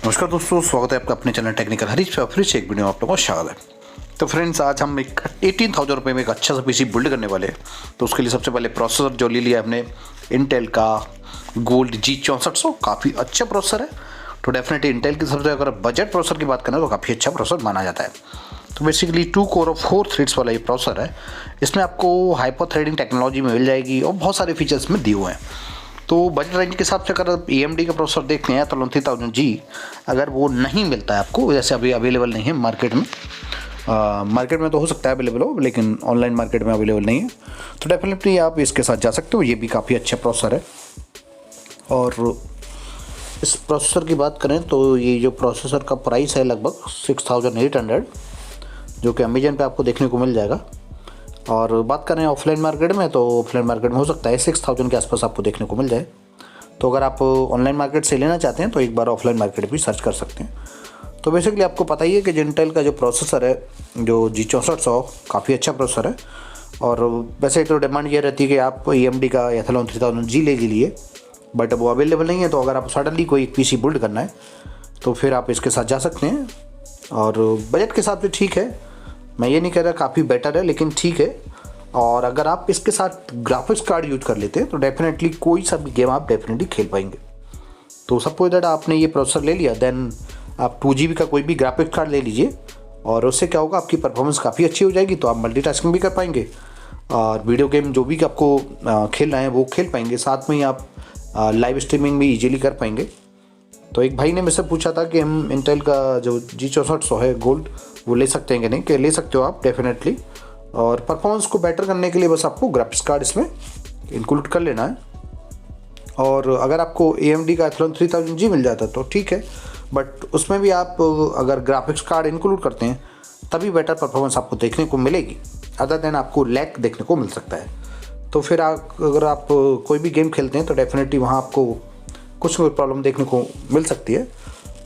नमस्कार दोस्तों, स्वागत है आपका अपने चैनल टेक्निकल हरीश पे। फिर से एक वीडियो में आप लोगों को स्वागत है। तो फ्रेंड्स, आज हम एक 18,000 रुपये में एक अच्छा सा पीसी बिल्ड करने वाले हैं। तो उसके लिए सबसे पहले प्रोसेसर जो ले लिया हमने इंटेल का गोल्ड G6400, काफ़ी अच्छा प्रोसेसर है। तो डेफिनेटली इंटेल की सबसे अगर बजट प्रोसेसर की बात करें तो काफ़ी अच्छा प्रोसेसर माना जाता है। तो बेसिकली 2 कोर और 4 थ्रेड्स वाला ये प्रोसेसर है। इसमें आपको हाइपर थ्रेडिंग टेक्नोलॉजी मिल जाएगी और बहुत सारे फीचर्स में दिए हुए हैं। तो बजट रेंज के हिसाब से अगर AMD का प्रोसेसर देखते हैं ATHLON 3000G, अगर वो नहीं मिलता है आपको, जैसे अभी अवेलेबल नहीं है मार्केट में, मार्केट में तो हो सकता है अवेलेबल हो, लेकिन ऑनलाइन मार्केट में अवेलेबल नहीं है, तो डेफिनेटली आप इसके साथ जा सकते हो। ये भी काफ़ी अच्छा प्रोसेसर है। और इस प्रोसेसर की बात करें तो ये जो प्रोसेसर का प्राइस है लगभग 6800, जो कि अमेजन पे आपको देखने को मिल जाएगा। और बात करें ऑफलाइन मार्केट में, तो ऑफलाइन मार्केट में हो सकता है 6000 के आसपास आपको देखने को मिल जाए। तो अगर आप ऑनलाइन मार्केट से लेना चाहते हैं तो एक बार ऑफलाइन मार्केट भी सर्च कर सकते हैं। तो बेसिकली आपको पता ही है कि इंटेल का जो प्रोसेसर है, जो G6400, काफ़ी अच्छा प्रोसेसर है। और वैसे तो डिमांड ये रहती है कि आप AMD का ATHLON 3000G ले लीजिए, बट वो अवेलेबल नहीं है। तो अगर आप सडनली कोई PC बिल्ड करना है तो फिर आप इसके साथ जा सकते हैं। और बजट के साथ भी ठीक है, मैं ये नहीं कह रहा काफ़ी बेटर है, लेकिन ठीक है। और अगर आप इसके साथ ग्राफिक्स कार्ड यूज कर लेते हैं तो डेफिनेटली कोई सा भी गेम आप डेफिनेटली खेल पाएंगे। तो सपोज दैट आपने ये प्रोसेसर ले लिया, देन आप 2GB का कोई भी ग्राफिक्स कार्ड ले लीजिए, और उससे क्या होगा, आपकी परफॉर्मेंस काफ़ी अच्छी हो जाएगी। तो आप मल्टीटास्किंग भी कर पाएंगे और वीडियो गेम जो भी आपको खेलना है वो खेल पाएंगे। साथ में ही आप लाइव स्ट्रीमिंग भी ईजिली कर पाएंगे। तो एक भाई ने मुझसे पूछा था कि हम इंटेल का जो G6400 है गोल्ड, वो ले सकते हैं कि नहीं, कि ले सकते हो आप डेफिनेटली। और परफॉर्मेंस को बेटर करने के लिए बस आपको ग्राफिक्स कार्ड इसमें इंक्लूड कर लेना है। और अगर आपको AMD का ATHLON 3000G मिल जाता तो ठीक है, बट उसमें भी आप अगर ग्राफिक्स कार्ड इंक्लूड करते हैं तभी बेटर परफॉर्मेंस आपको देखने को मिलेगी। अदर देन आपको लैग देखने को मिल सकता है। तो फिर अगर आप कोई भी गेम खेलते हैं तो डेफिनेटली वहाँ आपको कुछ प्रॉब्लम देखने को मिल सकती है।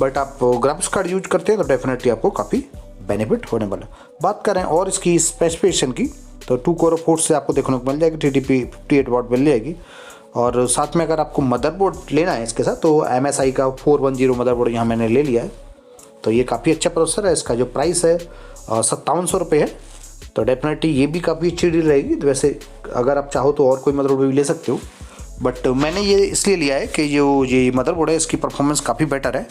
बट आप ग्राफिक्स कार्ड यूज करते हैं तो डेफिनेटली आपको काफ़ी बेनिफिट होने वाला। बात करें और इसकी स्पेसिफिकेशन की, तो 2 कोर 4 से आपको देखने को मिल जाएगी, TDP 58 वाट मिल जाएगी। और साथ में अगर आपको मदरबोर्ड लेना है इसके साथ, तो MSI का 410 मदरबोर्ड यहाँ मैंने ले लिया है। तो ये काफ़ी अच्छा प्रोसेसर है। इसका जो प्राइस है 5700 रुपये है। तो डेफिनेटली ये भी काफ़ी अच्छी डील रहेगी। तो वैसे अगर आप चाहो तो और कोई मदरबोर्ड भी ले सकते हो, बट मैंने ये इसलिए लिया है कि जो ये मदरबोर्ड है इसकी परफॉर्मेंस काफ़ी बेटर है।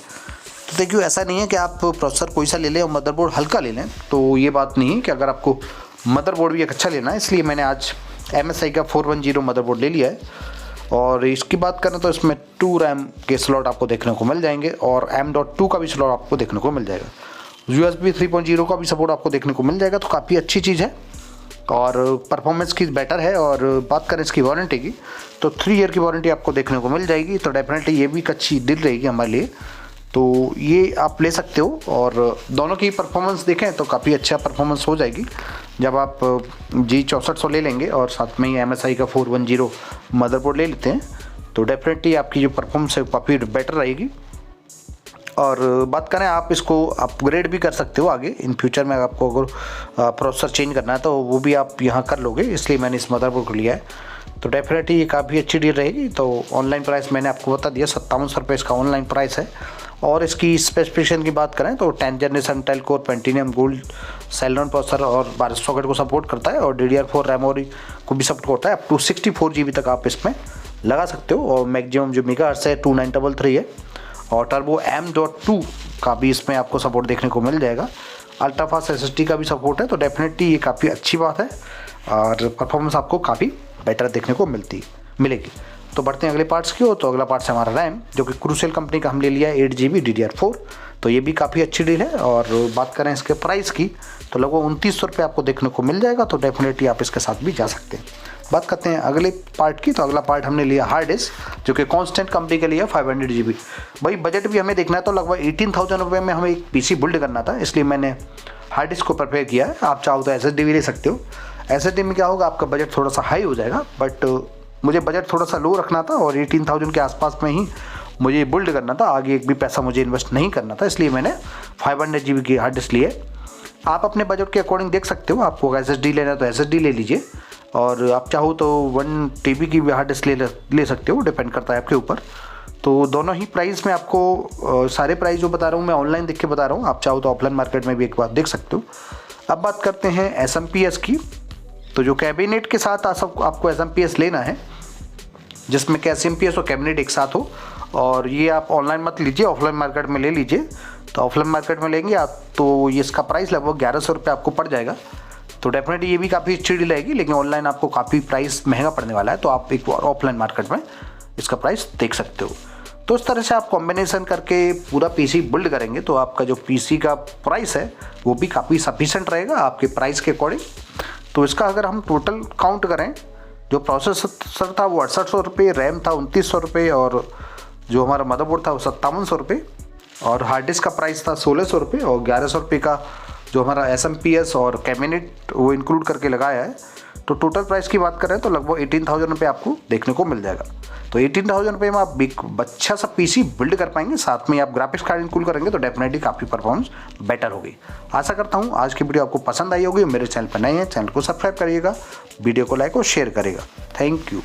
तो देखिए, ऐसा नहीं है कि आप प्रोसेसर कोई सा ले लें और मदरबोर्ड हल्का ले लें, तो ये बात नहीं है कि अगर आपको मदरबोर्ड भी एक अच्छा लेना है, इसलिए मैंने आज MSI का 410 मदरबोर्ड ले लिया है। और इसकी बात करें तो इसमें 2 RAM के स्लॉट आपको देखने को मिल जाएंगे और M.2 का भी स्लॉट आपको देखने को मिल जाएगा। USB 3.0 का भी सपोर्ट आपको देखने को मिल जाएगा। तो काफ़ी अच्छी चीज़ है और परफॉर्मेंस की बेटर है। और बात करें इसकी वारंटी की, तो 3 ईयर की वारंटी आपको देखने को मिल जाएगी। तो डेफिनेटली ये भी एक अच्छी डील रहेगी हमारे लिए। तो ये आप ले सकते हो। और दोनों की परफॉर्मेंस देखें तो काफ़ी अच्छा परफॉर्मेंस हो जाएगी जब आप G6400 ले लेंगे और साथ में ही MSI का 410 मदरबोर्ड ले लेते हैं। तो डेफिनेटली आपकी जो परफॉर्मेंस है काफ़ी बेटर रहेगी। और बात करें, आप इसको अपग्रेड भी कर सकते हो आगे इन फ्यूचर में। आपको अगर प्रोसेसर चेंज करना है तो वो भी आप यहाँ कर लोगे, इसलिए मैंने इस मदरबोर्ड को लिया है। तो डेफिनेटली ये काफ़ी अच्छी डील रहेगी। तो ऑनलाइन प्राइस मैंने आपको बता दिया, 5700 रुपये इसका ऑनलाइन प्राइस है। और इसकी स्पेसिफिकेशन की बात करें तो 10th generation Intel core Pentium gold Celeron processor और 12 सॉकेट को सपोर्ट करता है। और DDR4 रैम को भी सपोर्ट करता है। अप टू 64 GB तक आप इसमें लगा सकते हो। और मैक्सिमम जो मेगाहर्ट्ज़ है 2933 है। और टर्बो M.2 का भी इसमें आपको सपोर्ट देखने को मिल जाएगा। अल्ट्रा फास्ट SSD का भी सपोर्ट है। तो डेफिनेटली ये काफ़ी अच्छी बात है और परफॉर्मेंस आपको काफ़ी बेटर देखने को मिलेगी। तो बढ़ते हैं अगले पार्ट्स की ओर। तो अगला पार्ट्स है हमारा रैम, जो कि क्रूसेल कंपनी का हम ले लिया है 8GB DDR4। तो ये भी काफ़ी अच्छी डील है। और बात करें इसके प्राइस की तो लगभग 2900 रुपये आपको देखने को मिल जाएगा। तो डेफिनेटली आप इसके साथ भी जा सकते हैं। बात करते हैं अगले पार्ट की। तो अगला पार्ट हमने लिया हार्ड डिस्क, जो कि कॉन्स्टेंट कंपनी के लिए 500 GB। भाई बजट भी हमें देखना है, तो लगभग 18,000 रुपये में हमें एक PC बिल्ड करना था, इसलिए मैंने हार्ड डिस्क को प्रिपेयर किया है। आप चाहो तो SSD भी ले सकते हो। SSD में क्या होगा, आपका बजट थोड़ा सा हाई हो जाएगा, बट मुझे बजट थोड़ा सा लो रखना था और 18,000 के आसपास में ही मुझे बिल्ड करना था। आगे एक भी पैसा मुझे इन्वेस्ट नहीं करना था, इसलिए मैंने 500 GB की हार्ड डिस्क ली है। आप अपने बजट के अकॉर्डिंग देख सकते हो। आपको SSD लेना है तो SSD ले लीजिए, और आप चाहो तो 1 TB की भी हार्ड डिस्क ले सकते हो, डिपेंड करता है आपके ऊपर। तो दोनों ही प्राइस में आपको सारे प्राइस जो बता रहा हूँ मैं ऑनलाइन देख के बता रहा हूँ, आप चाहो तो ऑफलाइन मार्केट में भी एक बार देख सकते हो। अब बात करते हैं SMPS की। तो जो कैबिनेट के साथ आपको SMPS लेना है, जिसमें कि SMPS और कैबिनेट एक साथ हो, और ये आप ऑनलाइन मत लीजिए, ऑफलाइन मार्केट में ले लीजिए। तो ऑफलाइन मार्केट में लेंगे आप तो ये इसका प्राइस लगभग 1100 रुपये आपको पड़ जाएगा। तो डेफिनेटली ये भी काफ़ी अच्छी डील रहेगी, लेकिन ऑनलाइन आपको काफ़ी प्राइस महंगा पड़ने वाला है, तो आप एक बार ऑफलाइन मार्केट में इसका प्राइस देख सकते हो। तो इस तरह से आप कॉम्बिनेशन करके पूरा PC बिल्ड करेंगे तो आपका जो PC का प्राइस है वो भी काफ़ी सफिशेंट रहेगा आपके प्राइस के अकॉर्डिंग। तो इसका अगर हम टोटल काउंट करें, जो प्रोसेसर था वो 6800 रुपये, रैम था 2900 रुपये, और जो हमारा मदरबोर्ड था वो 5700 रुपये, और हार्ड डिस्क का प्राइस था 1600 रुपये, और 1100 रुपये का जो हमारा SMPS और कैबिनेट वो इंक्लूड करके लगाया है। तो टोटल प्राइस की बात करें तो लगभग 18,000 रुपये आपको देखने को मिल जाएगा। तो 18,000 रुपये में आप एक अच्छा सा PC बिल्ड कर पाएंगे, साथ में आप ग्राफिक्स कार्ड इंक्लूड करेंगे तो डेफिनेटली काफ़ी परफॉर्मेंस बेटर होगी। आशा करता हूँ आज की वीडियो आपको पसंद आई होगी। मेरे चैनल पर नए हैं, चैनल को सब्सक्राइब करिएगा, वीडियो को लाइक और शेयर करिएगा। Thank you.